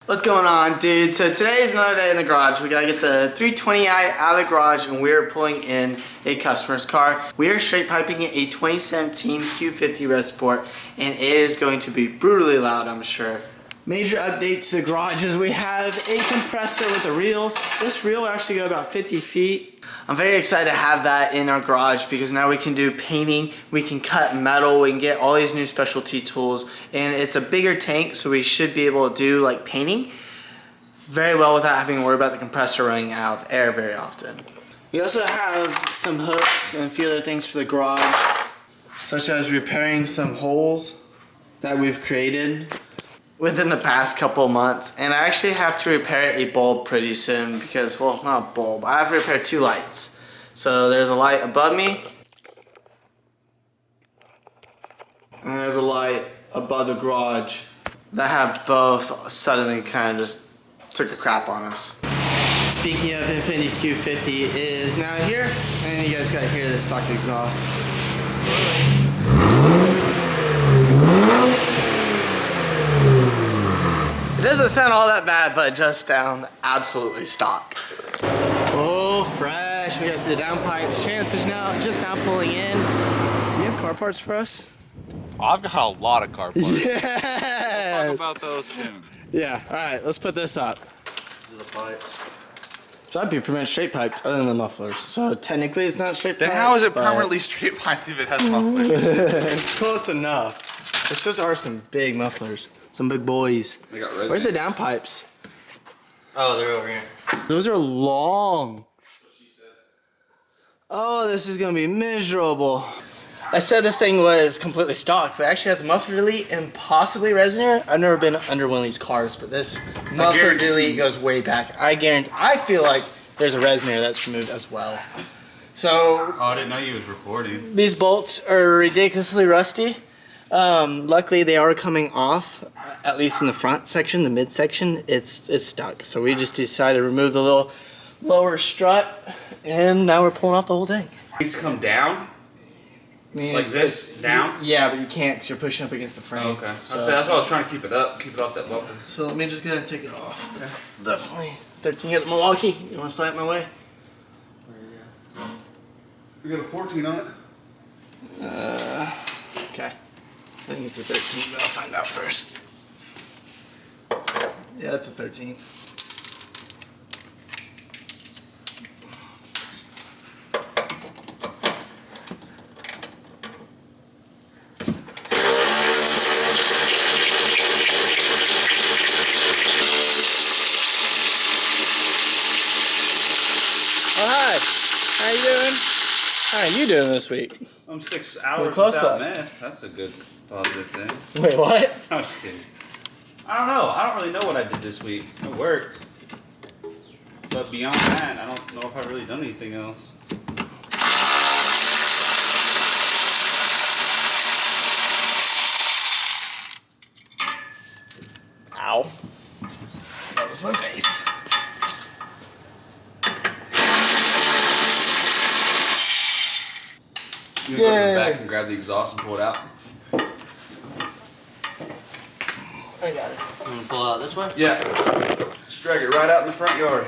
What's going on, dude? So today is another day in the garage. We gotta get the 320i out of the garage and we're pulling in a customer's car. We are straight piping a 2017 Q50 Red Sport and it is going to be brutally loud, I'm sure. Major update to the garage is we have a compressor with a reel. This reel will actually go about 50 feet. I'm very excited to have that in our garage because now we can do painting, we can cut metal, we can get all these new specialty tools, and it's a bigger tank, so we should be able to do like painting very well without having to worry about the compressor running out of air very often. We also have some hooks and a few other things for the garage, such as repairing some holes that we've created within the past couple of months, and I actually have to repair a bulb pretty soon because, well, not a bulb, I have to repair two lights. So there's a light above me, and there's a light above the garage that have both suddenly kind of just took a crap on us. Speaking of Infinity Q50 is now here, and you guys gotta hear this stock exhaust. It doesn't sound all that bad, but it does sound absolutely stock. Oh, fresh. We got the Downpipes. Chance is just now pulling in. Do you have car parts for us? I've got a lot of car parts. Yes! We'll talk about those soon. Yeah, alright, let's put this up. These are the pipes. So that'd be pretty much straight piped other than the mufflers. So technically it's not straight piped. Then how is it permanently straight piped if it has mufflers? It's close enough. Which those are some big mufflers. Some big boys. They got resin. Where's the Downpipes? Oh, they're over here. Those are long. Oh, this is gonna be miserable. I said this thing was completely stock, but it actually has a muffler delete and possibly resonator. I've never been under one of these cars, but this muffler delete goes way back. I feel like there's a resonator that's removed as well. So, Oh, I didn't know you was recording. these bolts are ridiculously rusty. Luckily they are coming off, at least in the front section. The mid section, it's stuck. So we just decided to remove the little lower strut, and now we're pulling off the whole thing. These come down? I mean, Like this, down? Yeah, but you can't because you're pushing up against the frame. Oh, okay. So, That's why I was trying to keep it up, keep it off that bumper. so let me just go ahead and take it off. That's definitely 13 at Milwaukee. You want to slide it my way? We got a 14 on it. Okay. I think it's a 13, but I'll find out first. Yeah, it's a 13. Oh, hi. How you doing? How are you doing this week? I'm 6 hours close without up. meth. That's a good positive thing. Wait, what? I'm just kidding. I don't know. I don't really know what I did this week. It worked. But beyond that, I don't know if I've really done anything else. Ow. That was my face. You can go to the back and grab the exhaust and pull it out. I got it. You want to pull out this way? Yeah. Just drag it right out in the front yard.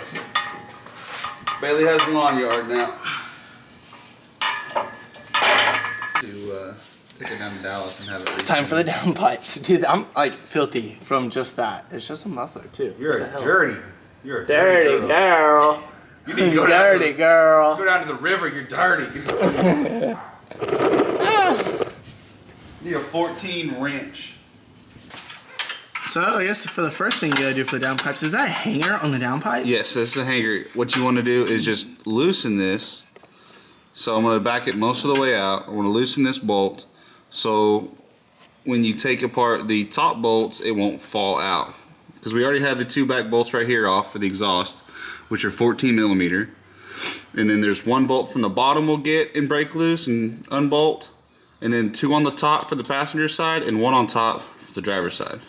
Bailee has the lawn yard now. To take it down to Dallas and have it. Time for the Downpipes. Dude, I'm like filthy from just that. It's just a muffler too. You're a dirty Dirty girl. You need to go Dirty girl. Go down to the river. You're dirty. You need a 14 wrench. So I guess for the first thing you gotta do for the Downpipes, is that a hanger on the Downpipe? Yes, this is a hanger. What you want to do is just loosen this. So I'm going to back it most of the way out. I want to loosen this bolt so when you take apart the top bolts, it won't fall out. Because we already have the two back bolts right here off for the exhaust, which are 14 millimeter. And then there's one bolt from the bottom we'll get and break loose and unbolt. And then two on the top for the passenger side and one on top for the driver's side.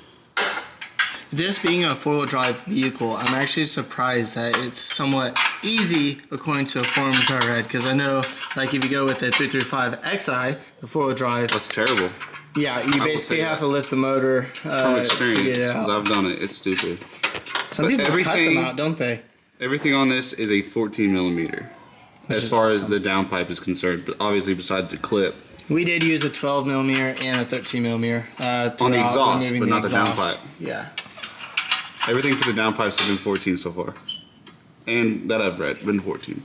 This being a four-wheel drive vehicle, I'm actually surprised that it's somewhat easy according to forums I read, because I know, like, if you go with the 335xi, the four-wheel drive, That's terrible. yeah, you basically have to lift the motor From to experience, get it because out. I've done it. It's stupid. Some But people cut them out, don't they? Everything on this is a 14 millimeter, as far as the downpipe is concerned. But obviously, besides the clip. We did use a 12 millimeter and a 13 millimeter On the exhaust, but not the downpipe. Yeah. Everything for the downpipes have been 14 so far. And that I've read, been 14.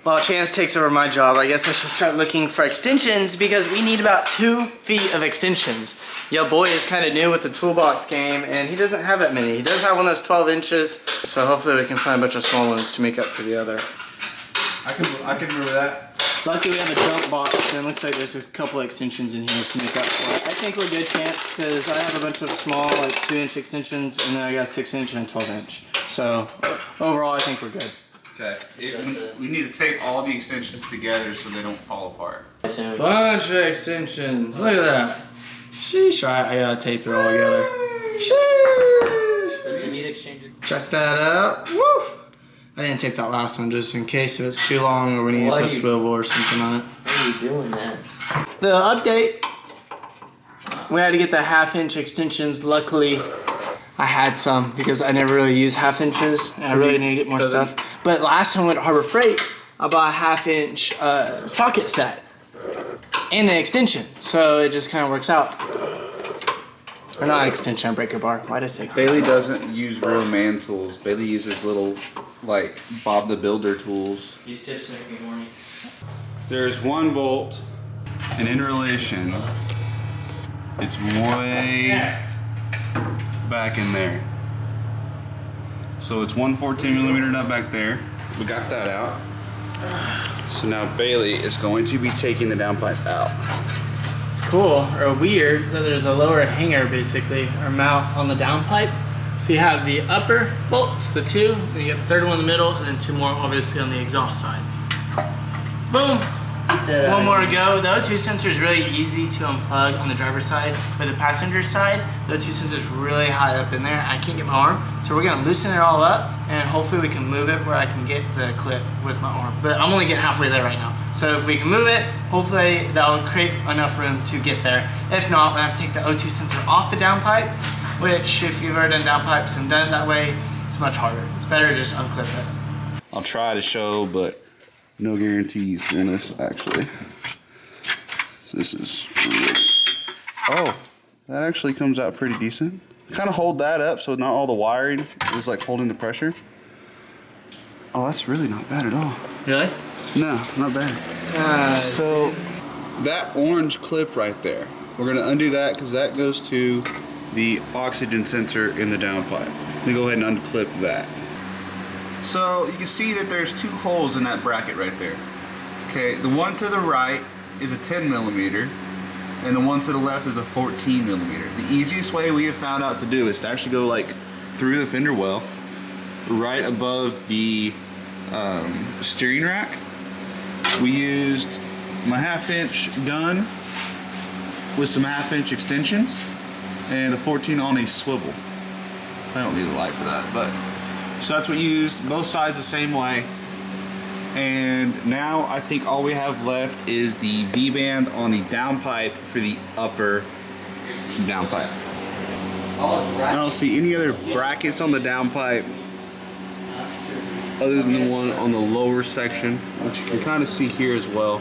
While Chance takes over my job, I guess I should start looking for extensions because we need about 2 feet of extensions. Yo boy is kind of new with the toolbox game and he doesn't have that many. He does have one that's 12 inches, so hopefully we can find a bunch of small ones to make up for the other. I can remember that. Luckily we have a jump box and it looks like there's a couple extensions in here to make up for it. I think we're good, Chance, because I have a bunch of small, like 2-inch extensions and then I got a 6-inch and a 12-inch. So overall I think we're good. Okay, we need to tape all the extensions together so they don't fall apart. Bunch of extensions. Look at that. Sheesh. I gotta tape it all together. Sheesh. Check that out. Woo. I didn't take that last one just in case if it's too long or we need to put a swivel or something on it. Why are you doing that? The update. We had to get the 1/2-inch extensions. Luckily, I had some because I never really use 1/2 inches and I really need to get more stuff. But last time I went to Harbor Freight, I bought a 1/2-inch socket set and an extension. So it just kind of works out. Or not extension, breaker bar. Why did I say extension? Bailee doesn't use real man tools. Bailee uses little, like, Bob the Builder tools. These tips make me horny. There's one bolt, and in relation, it's way back in there. So it's one 14 millimeter nut back there. We got that out. So now Bailee is going to be taking the downpipe out. It's cool, or weird, that there's a lower hanger basically, or mount on the downpipe. So you have the upper bolts, the 2, then you get the 3rd one in the middle, and then 2 more obviously on the exhaust side. Boom! One more to go. The O2 sensor is really easy to unplug on the driver's side, but the passenger side, the O2 sensor is really high up in there. I can't get my arm, so we're gonna loosen it all up, and hopefully we can move it where I can get the clip with my arm. But I'm only getting halfway there right now. So if we can move it, hopefully that'll create enough room to get there. If not, we'll have to take the O2 sensor off the downpipe, which if you've ever done downpipes and done it that way, it's much harder. It's better to just unclip it. I'll try to show, but no guarantees in this, actually. So this is really... Oh, that actually comes out pretty decent. Kind of hold that up so not all the wiring is like holding the pressure. Oh, that's really not bad at all. Really? No, not bad. So that orange clip right there, we're gonna undo that because that goes to the oxygen sensor in the downpipe. Let me go ahead and unclip that. So you can see that there's 2 holes in that bracket right there. Okay, the one to the right is a 10 millimeter and the one to the left is a 14 millimeter. The easiest way we have found out to do is to actually go like through the fender well, right above the steering rack. We used my 1/2-inch gun with some 1/2-inch extensions and a 14 on a swivel. I don't need a light for that, but so that's what we used, both sides the same way. And now I think all we have left is the V-band on the downpipe for the upper downpipe. I don't see any other brackets on the downpipe other than the one on the lower section, which you can kind of see here as well.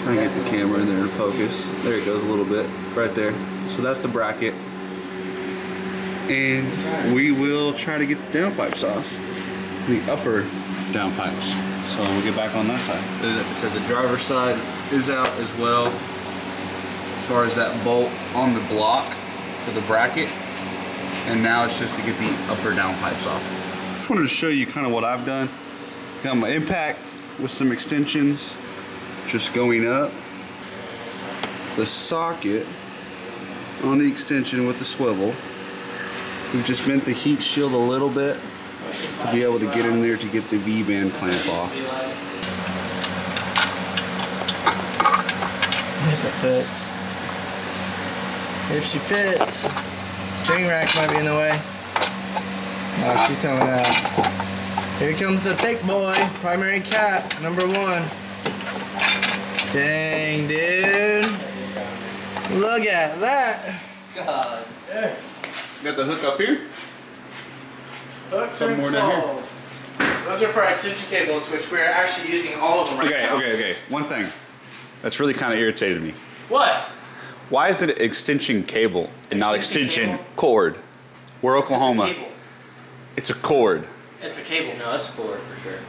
Trying to get the camera in there and focus. There it goes a little bit, right there. So that's the bracket. And we will try to get the downpipes off, the upper downpipes. So we'll get back on that side. Like I said, the driver's side is out as well. As far as that bolt on the block for the bracket. And now it's just to get the upper downpipes off. Just wanted to show you kind of what I've done. Got my impact with some extensions just going up. The socket on the extension with the swivel. We've just bent the heat shield a little bit to be able to get in there to get the V-band clamp off. If it fits. If she fits. String rack might be in the way. Oh, she's coming out. Here comes the thick boy. Primary cap, #1. Dang, dude. Look at that. God. Got the hook up here? something more down here. Those are for extension cables, which we're actually using all of them right now. Okay. One thing that's really kind of irritated me. What? Why is it extension cable and not Extension extension cable? cord? We're Oklahoma. It's a cable. It's a cord. It's a cable. No, it's cord for sure.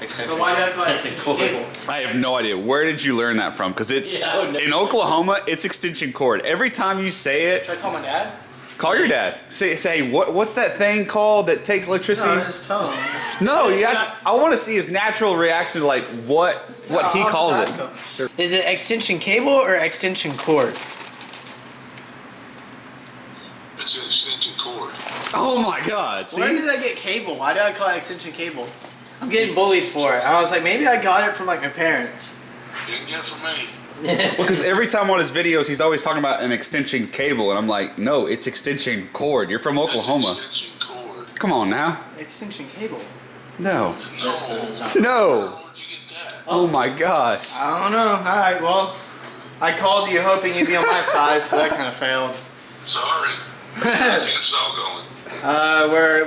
So why do I call it extension cable? I have no idea. Where did you learn that from? Because it's Yeah, I would never in Oklahoma, it's extension cord. Every time you say it, Should I call my dad? call your dad. Say what's that thing called that takes electricity? No, just tell him. No, I want to see his natural reaction to like what he calls it. Is it extension cable or extension cord? It's an extension cord. Oh my God! See? Where did I get cable? Why did I call it extension cable? I'm getting bullied for it. I was like, maybe I got it from like my parents. You didn't get it from me. Because every time on his videos, he's always talking about an extension cable, and I'm like, no, it's extension cord. You're from Oklahoma. It's extension cord. Come on now. Extension cable. No. That No. doesn't sound No. Where'd you get that? Oh my gosh. I don't know. All right, well, I called you hoping you'd be on my side, so that kind of failed. Sorry. How's the install going?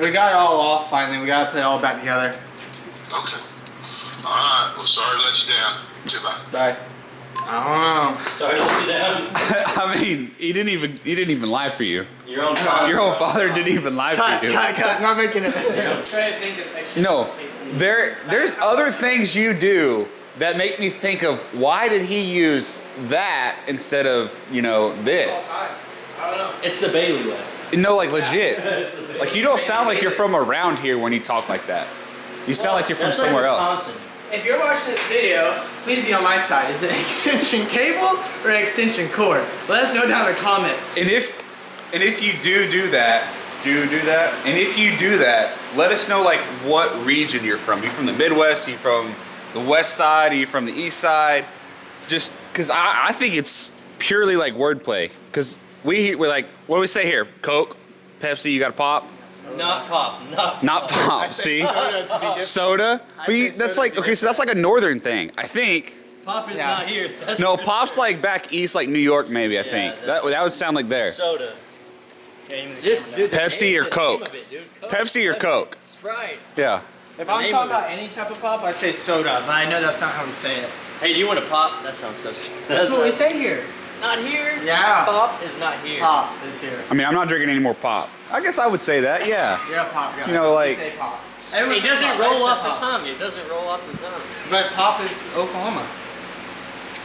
We got it all off finally. We got to put it all back together. Okay. Alright, well sorry to let you down. Goodbye. Bye. I don't know. Sorry to let you down. I mean, he didn't even lie for you. Your own father. Your own father didn't even lie for you. Cut. Not making it. I'm trying to think it's extension No, cable. there's other things you do that make me think of why did he use that instead of this? I don't know. It's the Bailee way. No, like legit. Like you don't sound like you're from around here when you talk like that. You sound like you're from That's like somewhere else. Wisconsin. If you're watching this video, please be on my side. Is it extension cable or extension cord? Let us know down in the comments. And if you do that, and if you do that, let us know like what region you're from. You from the Midwest? You from the West Side? Are you from the East Side? Just because I think it's purely like wordplay. Because we're like, what do we say here? Coke, Pepsi, you got a pop? Not pop. Not pop. See, Soda to be different. soda. I But say that's soda like to be okay, so that's like a northern thing. I think. Pop is Yeah. not here. That's No, what it pop's is. like back east, like New York, maybe. I Yeah, think that that's- would sound like there. Soda. Yeah, even the Just camera dude, the Pepsi name- or the Coke? name of it, dude. Coke, Pepsi or Coke? Sprite. Yeah. down. If I'm name talking of it. about any type of pop, I say soda, but I know that's not how we say it. Hey, do you want a pop? That sounds so stupid. That's what we say here. Not here. Yeah. Pop is not here. Pop is here. I mean, I'm not drinking any more pop. I guess I would say that. Yeah. Yeah, pop. Yeah. You know, like- We say pop. Everyone It says doesn't pop. I roll say off the pop. tongue. It doesn't roll off the tongue. But pop is Oklahoma.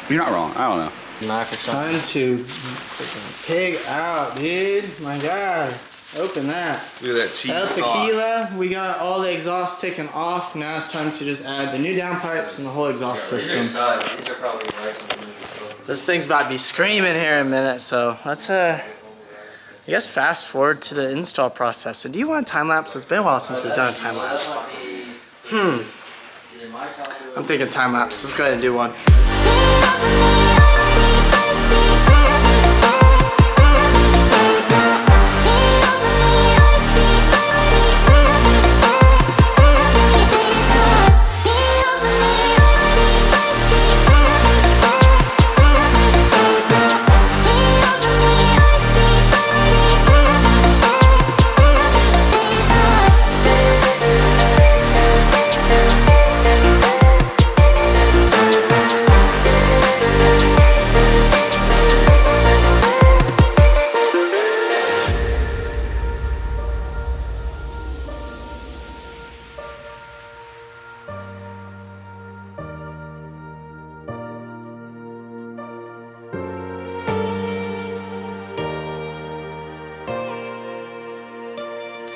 You're not wrong. I don't know. Knife or Time to freaking pig out, dude. My God. Open that. Look at that cheese That's tequila. We got all the exhaust taken off. Now it's time to just add the new downpipes and the whole exhaust system. These are probably rice on the This thing's about to be screaming here in a minute, so let's I guess fast forward to the install process. So do you want a time lapse? It's been a while since we've done a time lapse. I'm thinking time lapse. Let's go ahead and do one.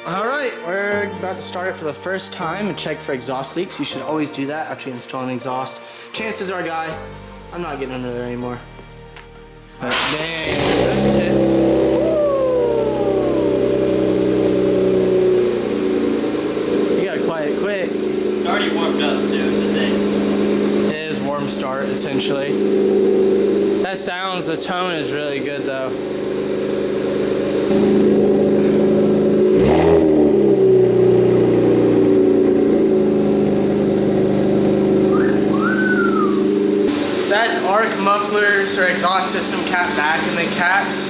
Alright, we're about to start it for the first time and check for exhaust leaks. You should always do that after you install an exhaust. Chances are, guy, I'm not getting under there anymore. But dang, those tits. You gotta quiet quick. It's already warmed up too, is the thing. It is warm start, essentially. That sounds, the tone is really good though. So that's arc mufflers or exhaust system cat back, and then cats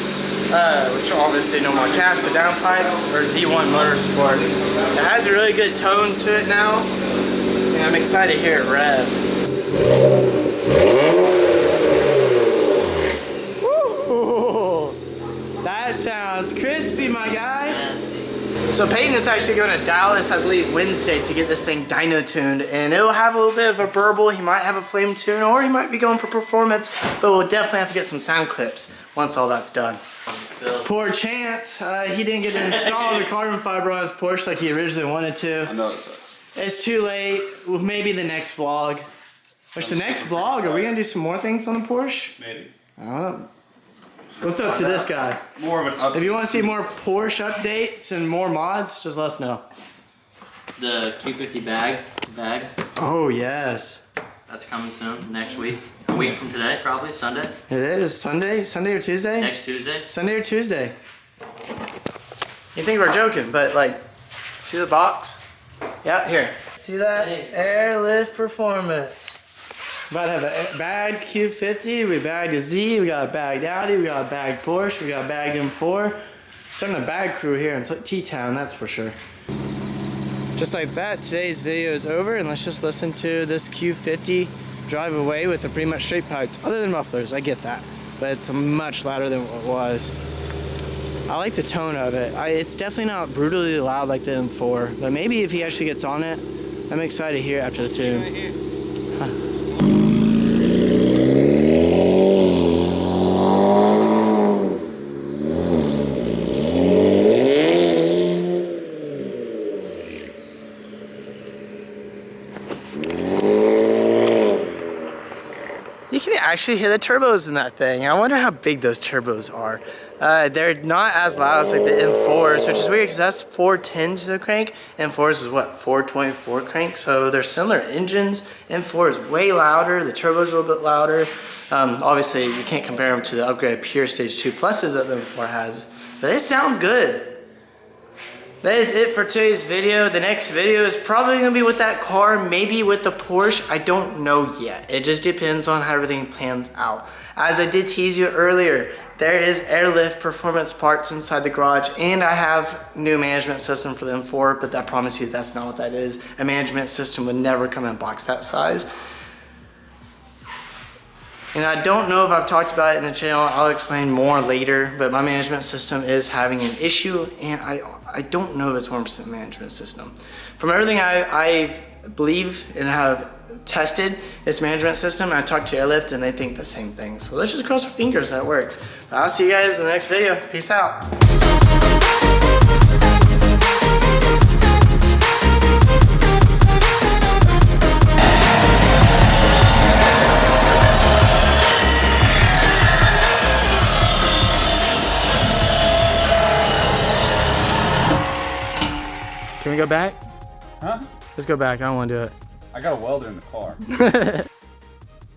which are obviously no more cast, the Downpipes, or Z1 Motorsports. It has a really good tone to it now, and I'm excited to hear it rev. Woo! That sounds crispy, my guy. So Payton is actually going to Dallas, I believe, Wednesday to get this thing dyno tuned, and it'll have a little bit of a burble. He might have a flame tune, or he might be going for performance, but we'll definitely have to get some sound clips once all that's done. Poor Chance, he didn't get to install the carbon fiber on his Porsche like he originally wanted to. I know it sucks. It's too late. Well, maybe the next vlog. Which the next vlog, are we going to do some more things on the Porsche? Maybe. I don't know. What's up to this guy? More of an update. If you want to see more Porsche updates and more mods, just let us know. The Q50 bag. Oh, yes. That's coming soon, next week. A week from today, probably, Sunday. It is Sunday or Tuesday? Next Tuesday. Sunday or Tuesday. You think we're joking, but like, see the box? Yeah, here. See that? Airlift Performance. About to have a bagged Q50, we bagged a Z, we got a bagged Audi, we got a bagged Porsche, we got a bagged M4. Starting a bag crew here in T-Town, that's for sure. Just like that, today's video is over, and let's just listen to this Q50 drive away with a pretty much straight piped. Other than mufflers, I get that, but it's much louder than what it was. I like the tone of it. It's definitely not brutally loud like the M4, but maybe if he actually gets on it, I'm excited to hear it after the tune. You can actually hear the turbos in that thing. I wonder how big those turbos are. They're not as loud as like the M4s, which is weird because that's 410 to the crank. M4s is what, 424 crank? So they're similar engines. M4 is way louder. The turbo's a little bit louder. Obviously, you can't compare them to the upgraded Pure Stage 2 Pluses that the M4 has. But it sounds good. That is it for today's video. The next video is probably gonna be with that car, maybe with the Porsche. I don't know yet. It just depends on how everything plans out. As I did tease you earlier, there is airlift performance parts inside the garage, and I have new management system for the M4, but I promise you that's not what that is. A management system would never come in a box that size. And I don't know if I've talked about it in the channel. I'll explain more later, but my management system is having an issue, and I don't know if it's 100% management system. From everything I believe and have tested this management system, I talked to Airlift and they think the same thing. So let's just cross our fingers that it works. I'll see you guys in the next video. Peace out. Can we go back? Huh? Let's go back. I don't want to do it. I got a welder in the car.